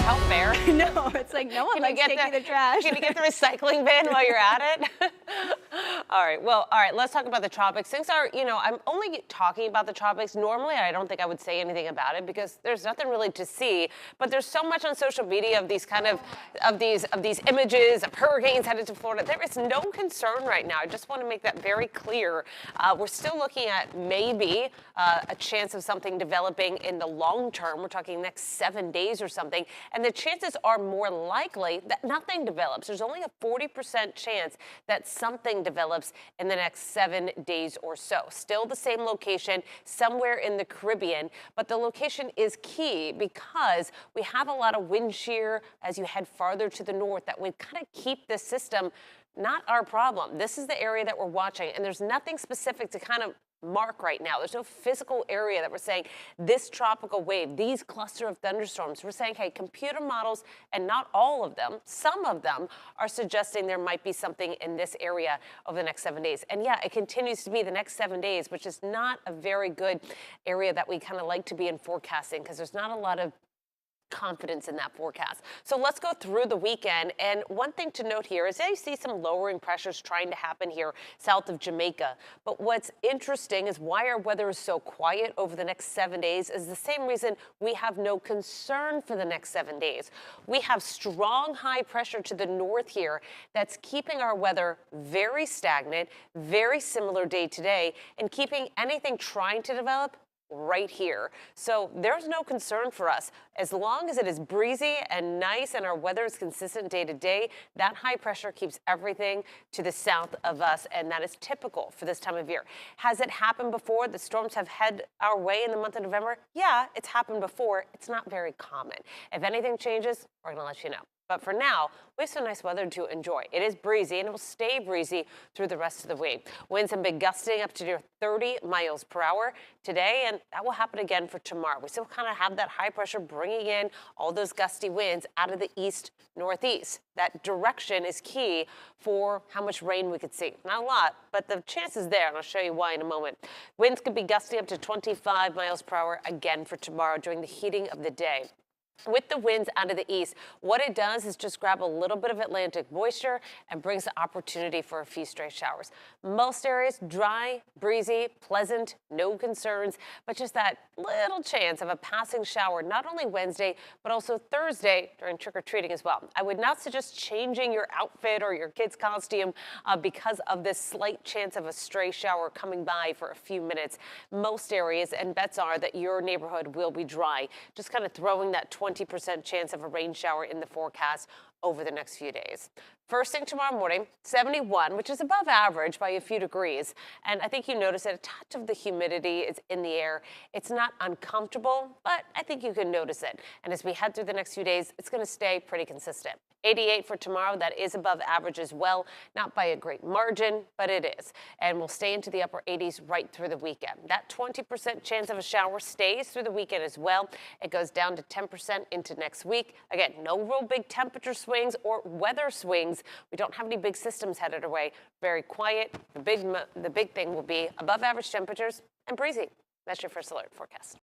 How fair. No, it's like no one likes taking the trash. Can you get the recycling bin while you're at it? All right, let's talk about the tropics. Things are, I'm only talking about the tropics. Normally, I don't think I would say anything about it because there's nothing really to see, but there's so much on social media of these these images of hurricanes headed to Florida. There is no concern right now. I just want to make that very clear. We're still looking at maybe a chance of something developing in the long term. We're talking next 7 days or something, and the chances are more likely that nothing develops. There's only a 40% chance that something develops in the next 7 days or so. Still the same location, somewhere in the Caribbean, but the location is key because we have a lot of wind shear as you head farther to the north that would kind of keep this system not our problem. This is the area that we're watching, and there's nothing specific to kind of mark right now. There's no physical area that we're saying this tropical wave, these cluster of thunderstorms. We're saying, hey, computer models, and not all of them, some of them are suggesting there might be something in this area over the next 7 days. And yeah, it continues to be the next 7 days, which is not a very good area that we kind of like to be in forecasting because there's not a lot of confidence in that forecast. So let's go through the weekend. And one thing to note here is that you see some lowering pressures trying to happen here south of Jamaica. But what's interesting is why our weather is so quiet over the next 7 days is the same reason we have no concern for the next 7 days. We have strong high pressure to the north here that's keeping our weather very stagnant, very similar day to day, and keeping anything trying to develop right here. So there's no concern for us. As long as it is breezy and nice and our weather is consistent day to day, that high pressure keeps everything to the south of us, and that is typical for this time of year. Has it happened before? The storms have head our way in the month of November? Yeah, it's happened before. It's not very common. If anything changes, we're going to let you know. But for now, we have some nice weather to enjoy. It is breezy, and it will stay breezy through the rest of the week. Winds have been gusting up to near 30 miles per hour today, and that will happen again for tomorrow. We still kind of have that high pressure bringing in all those gusty winds out of the east-northeast. That direction is key for how much rain we could see. Not a lot, but the chance is there, and I'll show you why in a moment. Winds could be gusting up to 25 miles per hour again for tomorrow during the heating of the day. With the winds out of the east, what it does is just grab a little bit of Atlantic moisture and brings the opportunity for a few stray showers. Most areas dry, breezy, pleasant, no concerns, but just that little chance of a passing shower, not only Wednesday, but also Thursday during trick-or-treating as well. I would not suggest changing your outfit or your kid's costume because of this slight chance of a stray shower coming by for a few minutes. Most areas, and bets are that your neighborhood will be dry. Just kind of throwing that 20% chance of a rain shower in the forecast over the next few days. First thing tomorrow morning, 71, which is above average by a few degrees. And I think you notice that a touch of the humidity is in the air. It's not uncomfortable, but I think you can notice it. And as we head through the next few days, it's going to stay pretty consistent. 88 for tomorrow, that is above average as well. Not by a great margin, but it is. And we'll stay into the upper 80s right through the weekend. That 20% chance of a shower stays through the weekend as well. It goes down to 10% into next week. Again, no real big temperature swings or weather swings. We don't have any big systems headed our way. Very quiet. The big thing will be above average temperatures and breezy. That's your first alert forecast.